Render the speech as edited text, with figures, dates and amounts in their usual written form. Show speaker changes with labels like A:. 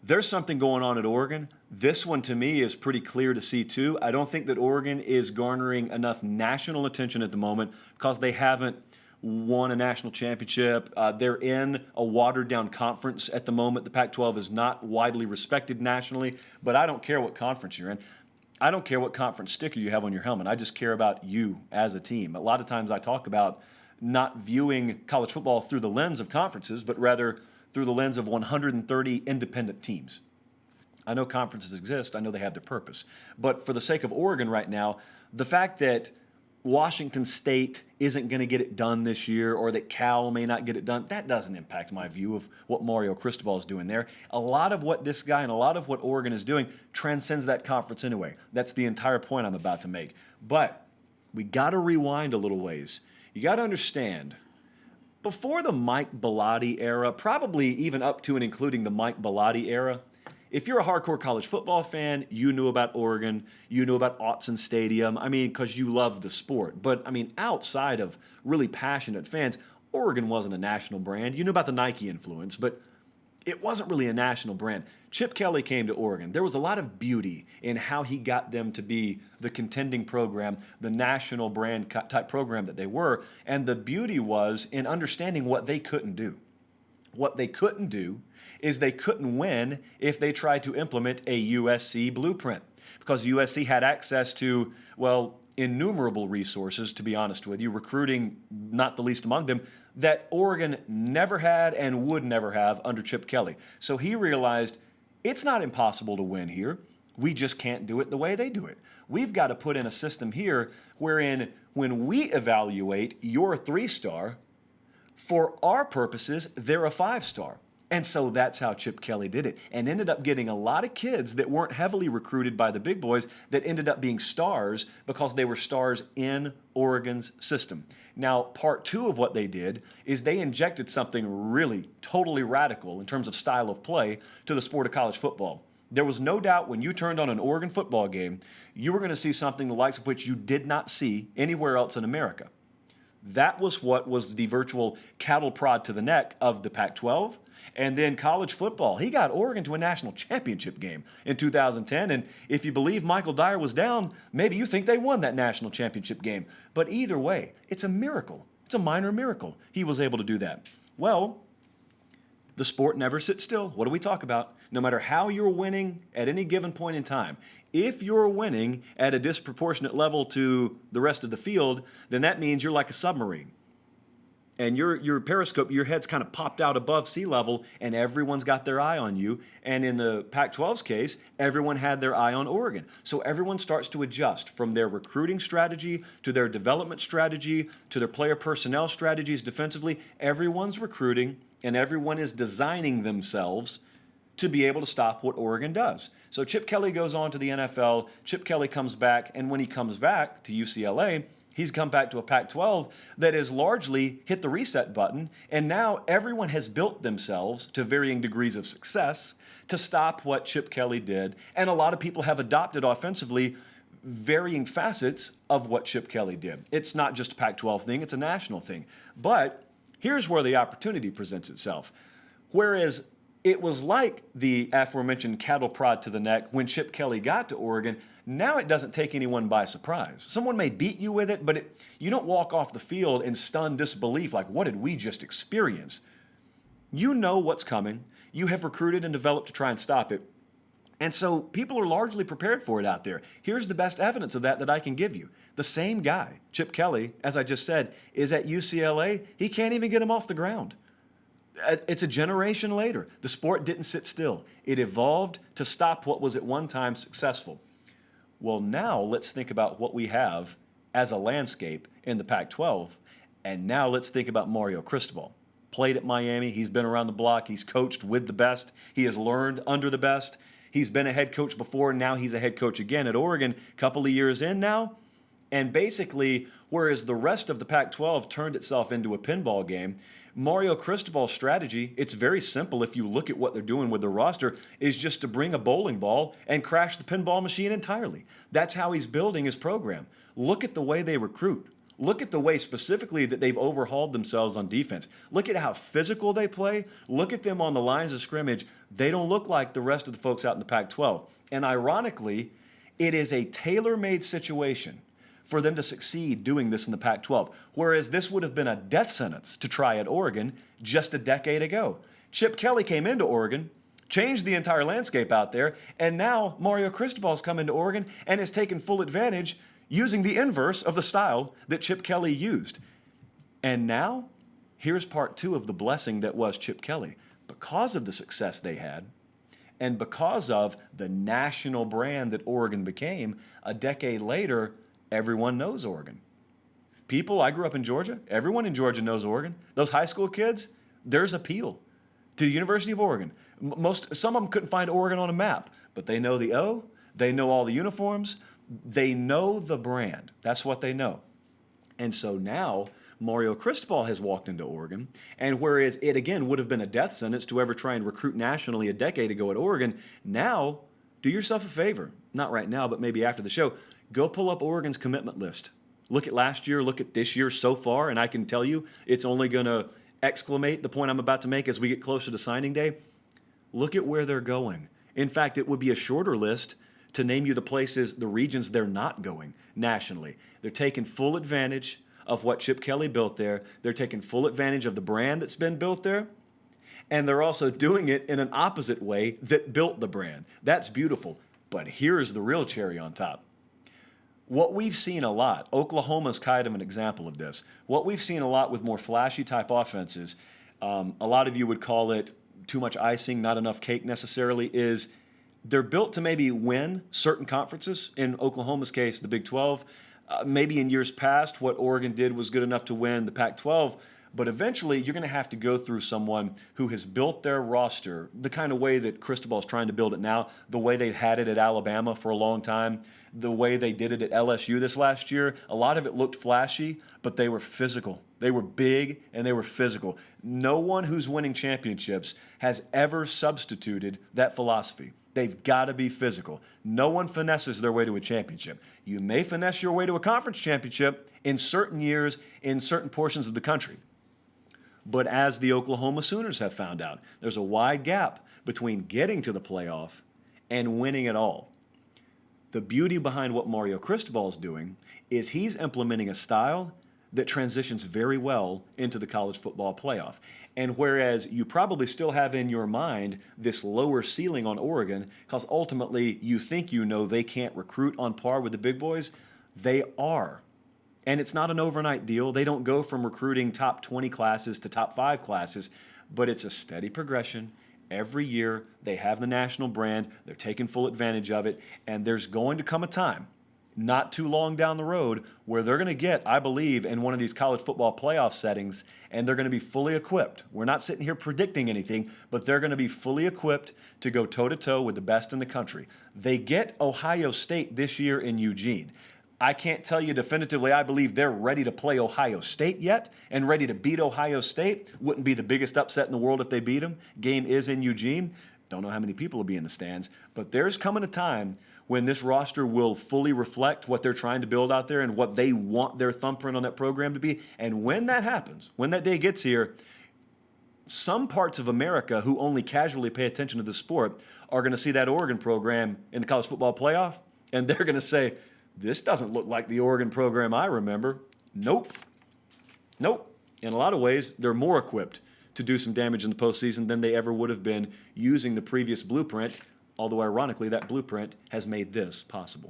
A: There's something going on at Oregon. This one to me is pretty clear to see too. I don't think that Oregon is garnering enough national attention at the moment because they haven't won a national championship. They're in a watered-down conference at the moment. The Pac-12 is not widely respected nationally, but I don't care what conference you're in. I don't care what conference sticker you have on your helmet. I just care about you as a team. A lot of times I talk about not viewing college football through the lens of conferences, but rather through the lens of 130 independent teams. I know conferences exist. I know they have their purpose. But for the sake of Oregon right now, the fact that Washington State isn't going to get it done this year or that Cal may not get it done, that doesn't impact my view of what Mario Cristobal is doing there. A lot of what this guy and a lot of what Oregon is doing transcends that conference anyway. That's the entire point I'm about to make. But we got to rewind a little ways. You got to understand, before the Mike Bellotti era, probably even up to and including the Mike Bellotti era, if you're a hardcore college football fan, you knew about Oregon, you knew about Autzen Stadium, because you love the sport. But, outside of really passionate fans, Oregon wasn't a national brand. You knew about the Nike influence, but it wasn't really a national brand. Chip Kelly came to Oregon. There was a lot of beauty in how he got them to be the contending program, the national brand type program that they were, and the beauty was in understanding what they couldn't do. What they couldn't do is they couldn't win if they tried to implement a USC blueprint, because USC had access to, innumerable resources, to be honest with you, recruiting not the least among them, that Oregon never had and would never have under Chip Kelly. So he realized it's not impossible to win here. We just can't do it the way they do it. We've got to put in a system here wherein when we evaluate your 3-star, for our purposes, they're a 5-star. And so that's how Chip Kelly did it and ended up getting a lot of kids that weren't heavily recruited by the big boys that ended up being stars because they were stars in Oregon's system. Now, part 2 of what they did is they injected something really totally radical in terms of style of play to the sport of college football. There was no doubt when you turned on an Oregon football game, you were going to see something the likes of which you did not see anywhere else in America. That was what was the virtual cattle prod to the neck of the Pac-12. And then college football. He got Oregon to a national championship game in 2010. And if you believe Michael Dyer was down, maybe you think they won that national championship game. But either way, it's a miracle. It's a minor miracle he was able to do that. Well, the sport never sits still. What do we talk about? No matter how you're winning at any given point in time, if you're winning at a disproportionate level to the rest of the field, then that means you're like a submarine. And your periscope, your head's kind of popped out above sea level, and everyone's got their eye on you. And in the Pac-12's case, everyone had their eye on Oregon. So everyone starts to adjust from their recruiting strategy to their development strategy to their player personnel strategies defensively. Everyone's recruiting, and everyone is designing themselves to be able to stop what Oregon does. So Chip Kelly goes on to the NFL. Chip Kelly comes back, and when he comes back to UCLA, he's come back to a Pac-12 that has largely hit the reset button, and now everyone has built themselves to varying degrees of success to stop what Chip Kelly did, and a lot of people have adopted offensively varying facets of what Chip Kelly did. It's not just a Pac-12 thing, it's a national thing. But here's where the opportunity presents itself. Whereas it was like the aforementioned cattle prod to the neck when Chip Kelly got to Oregon, now it doesn't take anyone by surprise. Someone may beat you with it, but you don't walk off the field in stunned disbelief like, what did we just experience? You know what's coming. You have recruited and developed to try and stop it. And so people are largely prepared for it out there. Here's the best evidence of that I can give you. The same guy, Chip Kelly, as I just said, is at UCLA. He can't even get him off the ground. It's a generation later. The sport didn't sit still. It evolved to stop what was at one time successful. Well, now let's think about what we have as a landscape in the Pac-12, and now let's think about Mario Cristobal. Played at Miami. He's been around the block. He's coached with the best. He has learned under the best. He's been a head coach before, and now he's a head coach again at Oregon, a couple of years in now. And basically, whereas the rest of the Pac-12 turned itself into a pinball game, Mario Cristobal's strategy, it's very simple if you look at what they're doing with their roster, is just to bring a bowling ball and crash the pinball machine entirely. That's how he's building his program. Look at the way they recruit. Look at the way specifically that they've overhauled themselves on defense. Look at how physical they play. Look at them on the lines of scrimmage. They don't look like the rest of the folks out in the Pac-12. And ironically, it is a tailor-made situation for them to succeed doing this in the Pac-12, whereas this would have been a death sentence to try at Oregon just a decade ago. Chip Kelly came into Oregon, changed the entire landscape out there, and now Mario Cristobal's come into Oregon and has taken full advantage using the inverse of the style that Chip Kelly used. And now, here's part two of the blessing that was Chip Kelly. Because of the success they had, and because of the national brand that Oregon became, a decade later, everyone knows Oregon. People, I grew up in Georgia. Everyone in Georgia knows Oregon. Those high school kids, there's appeal to the University of Oregon. Some of them couldn't find Oregon on a map, but they know the O, they know all the uniforms, they know the brand. That's what they know. And so now Mario Cristobal has walked into Oregon, and whereas it again would have been a death sentence to ever try and recruit nationally a decade ago at Oregon, now do yourself a favor, not right now, but maybe after the show, go pull up Oregon's commitment list. Look at last year, look at this year so far, and I can tell you it's only going to exclamate the point I'm about to make as we get closer to signing day. Look at where they're going. In fact, it would be a shorter list to name you the places, the regions they're not going nationally. They're taking full advantage of what Chip Kelly built there. They're taking full advantage of the brand that's been built there. And they're also doing it in an opposite way that built the brand. That's beautiful. But here's the real cherry on top. What we've seen a lot, Oklahoma's kind of an example of this. What we've seen a lot with more flashy type offenses, a lot of you would call it too much icing, not enough cake necessarily, is they're built to maybe win certain conferences. In Oklahoma's case, the Big 12. Maybe in years past, what Oregon did was good enough to win the Pac-12. But eventually, you're going to have to go through someone who has built their roster the kind of way that Cristobal's trying to build it now, the way they've had it at Alabama for a long time, the way they did it at LSU this last year. A lot of it looked flashy, but they were physical. They were big, and they were physical. No one who's winning championships has ever substituted that philosophy. They've got to be physical. No one finesses their way to a championship. You may finesse your way to a conference championship in certain years in certain portions of the country. But as the Oklahoma Sooners have found out, there's a wide gap between getting to the playoff and winning it all. The beauty behind what Mario Cristobal is doing is he's implementing a style that transitions very well into the college football playoff. And whereas you probably still have in your mind this lower ceiling on Oregon, because ultimately you think you know they can't recruit on par with the big boys, they are. And it's not an overnight deal. They don't go from recruiting top 20 classes to top 5 classes, but it's a steady progression. Every year they have the national brand, they're taking full advantage of it, and there's going to come a time, not too long down the road, where they're going to get, I believe, in one of these college football playoff settings, and they're going to be fully equipped. We're not sitting here predicting anything, but they're going to be fully equipped to go toe-to-toe with the best in the country. They get Ohio State this year in Eugene. I can't tell you definitively I believe they're ready to play Ohio State yet and ready to beat Ohio State. Wouldn't be the biggest upset in the world if they beat them. Game is in Eugene. Don't know how many people will be in the stands, but there's coming a time when this roster will fully reflect what they're trying to build out there and what they want their thumbprint on that program to be. And when that happens, when that day gets here, some parts of America who only casually pay attention to the sport are going to see that Oregon program in the college football playoff, and they're going to say, this doesn't look like the Oregon program I remember. Nope. In a lot of ways, they're more equipped to do some damage in the postseason than they ever would have been using the previous blueprint, although ironically, that blueprint has made this possible.